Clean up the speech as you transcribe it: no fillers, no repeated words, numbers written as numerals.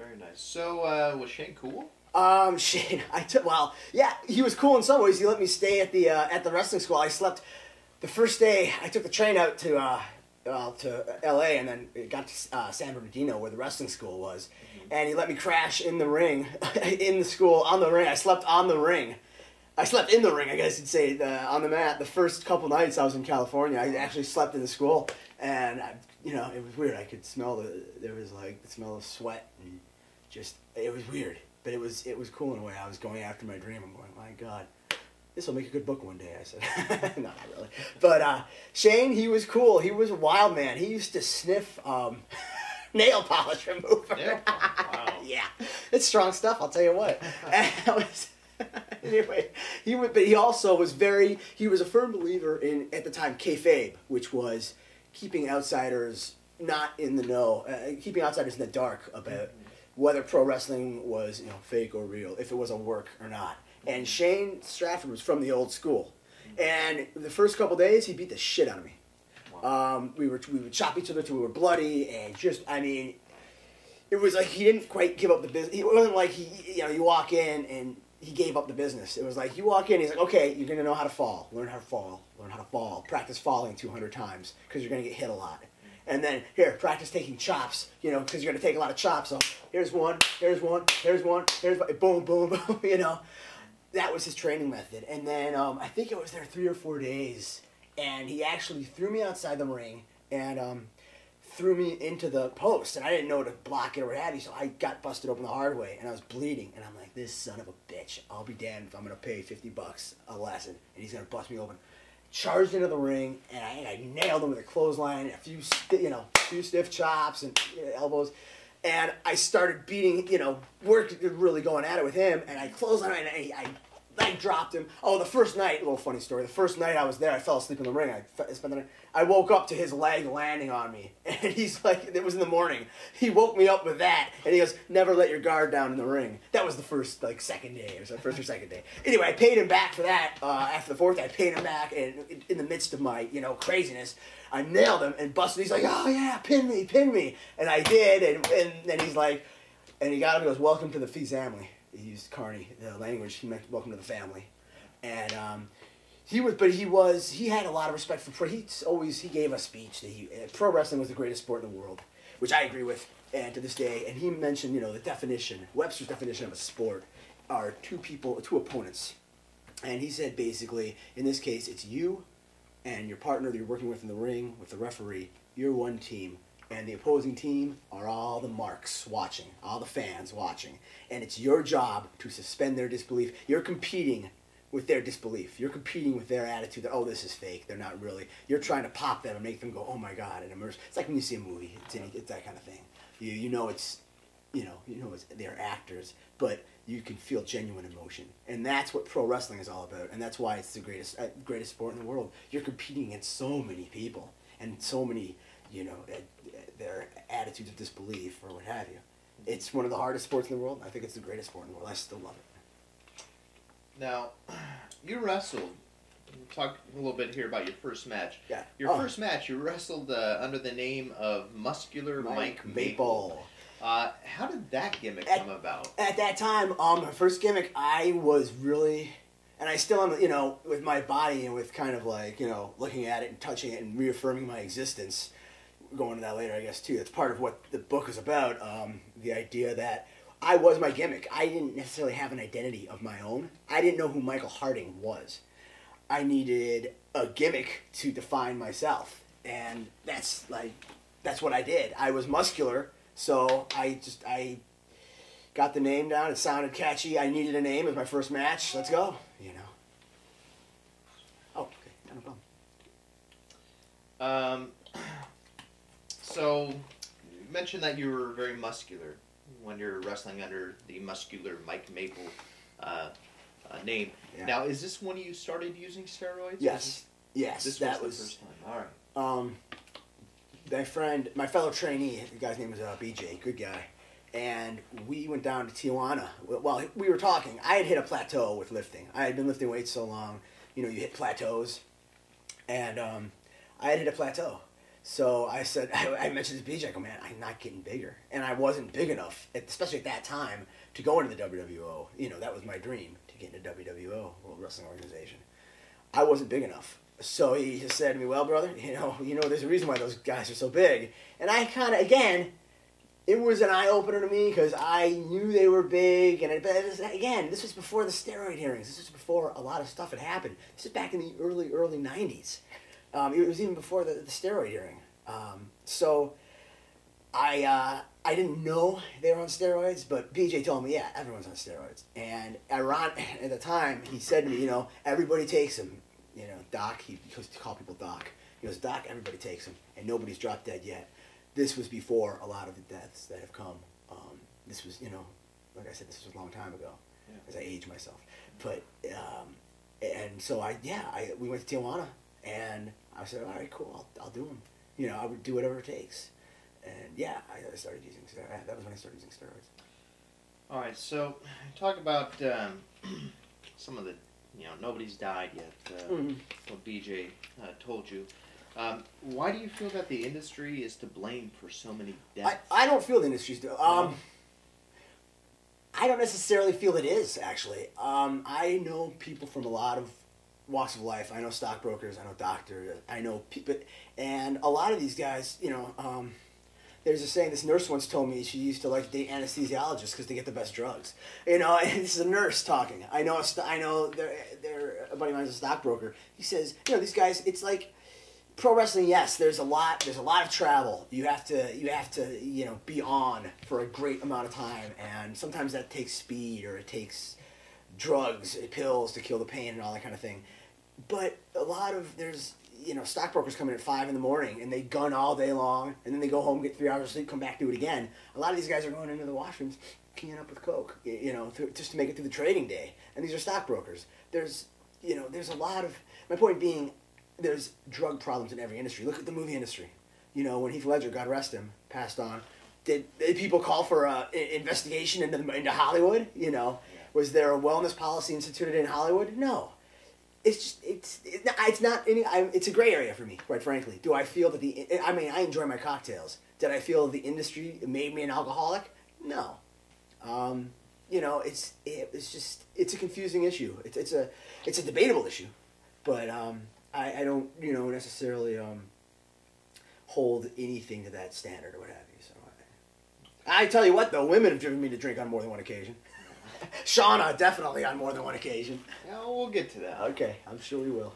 Very nice. So, was Shane cool? Shane, well, yeah, he was cool in some ways. He let me stay at the wrestling school. I slept the first day. I took the train out to L.A. and then got to San Bernardino where the wrestling school was, and he let me crash in the ring, in the school on the ring. I slept on the ring. I slept in the ring, I guess you'd say, on the mat. The first couple nights I was in California, I actually slept in the school, and it was weird. I could smell there was like the smell of sweat, and just it was weird, but it was cool in a way. I was going after my dream. I'm going, my God, this will make a good book one day. I said, no, not really. But Shane, he was cool. He was a wild man. He used to sniff nail polish remover. Yeah. Wow. Yeah, it's strong stuff. I'll tell you what. Anyway, he also was he was a firm believer in, at the time, kayfabe, which was keeping outsiders not in the know, keeping outsiders in the dark about whether pro wrestling was fake or real, if it was a work or not. And Shane Stratford was from the old school, and the first couple days he beat the shit out of me. Wow. We would chop each other till we were bloody, and it was like he didn't quite give up the business. It wasn't like you walk in and he gave up the business. It was like you walk in, he's like, okay, you're going to know how to fall. Learn how to fall. Learn how to fall. Practice falling 200 times because you're going to get hit a lot. And then, here, practice taking chops, because you're going to take a lot of chops. So here's one, here's one, here's one, boom, boom, boom, That was his training method. And then I think it was there 3 or 4 days, and he actually threw me outside the ring and threw me into the post, and I didn't know to block it or what have you, so I got busted open the hard way, and I was bleeding, and I'm like, this son of a bitch, I'll be damned if I'm going to pay $50 a lesson, and he's going to bust me open. Charged into the ring, and I nailed him with a clothesline, and a few stiff chops and elbows, and I started beating, really going at it with him, and I clotheslined him, and I dropped him. Oh, the first night, a little funny story. The first night I was there, I fell asleep in the ring. I spent the night. I woke up to his leg landing on me, and he's like, it was in the morning. He woke me up with that, and he goes, "Never let your guard down in the ring." That was the first second day, or first or second day. Anyway, I paid him back for that. After the fourth day, I paid him back, and in the midst of my craziness, I nailed him and busted. He's like, "Oh yeah, pin me," and I did, and then he's like, and he got up and goes, "Welcome to the family." He used Carney, the language. He meant welcome to the family, and he had a lot of respect for pro. He gave a speech that pro wrestling was the greatest sport in the world, which I agree with, and to this day. And he mentioned, the definition, Webster's definition of a sport are two opponents, and he said basically in this case it's you and your partner that you're working with in the ring with the referee. You're one team. And the opposing team are all the marks watching, all the fans watching. And it's your job to suspend their disbelief. You're competing with their disbelief. You're competing with their attitude that, oh, this is fake. They're not really. You're trying to pop them and make them go, oh, my God, and immerse. It's like when you see a movie. It's that kind of thing. You know it's they're actors, but you can feel genuine emotion. And that's what pro wrestling is all about. And that's why it's the greatest sport in the world. You're competing against so many people and so many, their attitudes of disbelief or what have you. It's one of the hardest sports in the world. I think it's the greatest sport in the world. I still love it. Now, you wrestled. We'll talk a little bit here about your first match. Yeah. Your first match, you wrestled under the name of Muscular Mike Maple. How did that gimmick come about? At that time, my first gimmick, I was really, and I still am, with my body and with kind of looking at it and touching it and reaffirming my existence. Go into that later, I guess, too. That's part of what the book is about, the idea that I was my gimmick. I didn't necessarily have an identity of my own. I didn't know who Michael Harding was. I needed a gimmick to define myself, and that's what I did. I was muscular, so I got the name down. It sounded catchy. I needed a name. It was my first match. Let's go, Oh, okay, no problem. So, you mentioned that you were very muscular when you're wrestling under the Muscular Mike Maple name. Yeah. Now, is this when you started using steroids? Yes. Yes. This was the first time. All right. My fellow trainee, the guy's name was BJ, good guy, and we went down to Tijuana. Well, we were talking. I had hit a plateau with lifting. I had been lifting weights so long, you hit plateaus, and I had hit a plateau. So I said, I mentioned to BJ, I go, man, I'm not getting bigger. And I wasn't big enough, especially at that time, to go into the WWO. You know, that was my dream, to get into WWO, World Wrestling Organization. I wasn't big enough. So he just said to me, well, brother, there's a reason why those guys are so big. And I kind of, again, it was an eye-opener to me because I knew they were big. And again, this was before the steroid hearings. This was before a lot of stuff had happened. This is back in the early 90s. It was even before the steroid hearing. So I didn't know they were on steroids, but BJ told me, yeah, everyone's on steroids. And at the time, he said to me, everybody takes them. Doc, he used to call people Doc. He goes, Doc, everybody takes them, and nobody's dropped dead yet. This was before a lot of the deaths that have come. This was, like I said, this was a long time ago, as I age myself. But, and so we went to Tijuana, and I said, all right, cool, I'll do them. I would do whatever it takes. And I started using steroids. That was when I started using steroids. All right, so talk about some of the, nobody's died yet. What BJ told you. Why do you feel that the industry is to blame for so many deaths? I don't feel the industry's no. I don't necessarily feel it is, actually. I know people from a lot of walks of life. I know stockbrokers, I know doctors, I know people, and a lot of these guys, there's a saying, this nurse once told me she used to like to date anesthesiologists because they get the best drugs. And this is a nurse talking. I know they're a buddy of mine is a stockbroker. He says, these guys, it's like pro wrestling. Yes, there's a lot of travel. You have to be on for a great amount of time, and sometimes that takes speed or it takes drugs, pills to kill the pain and all that kind of thing. But there's stockbrokers come in at 5 a.m. and they gun all day long, and then they go home, get 3 hours of sleep, come back, do it again. A lot of these guys are going into the washrooms, keying up with coke, just to make it through the trading day. And these are stockbrokers. There's a lot of, my point being, there's drug problems in every industry. Look at the movie industry. When Heath Ledger, God rest him, passed on, did people call for an investigation into Hollywood? Was there a wellness policy instituted in Hollywood? No. It's not any. It's a gray area for me, quite frankly. Do I feel that I enjoy my cocktails. Did I feel the industry made me an alcoholic? No. It's a confusing issue. It's a debatable issue, but I don't necessarily hold anything to that standard or what have you. So I tell you what, though, women have driven me to drink on more than one occasion. Shauna, definitely on more than one occasion. Yeah, we'll get to that. Okay, I'm sure we will.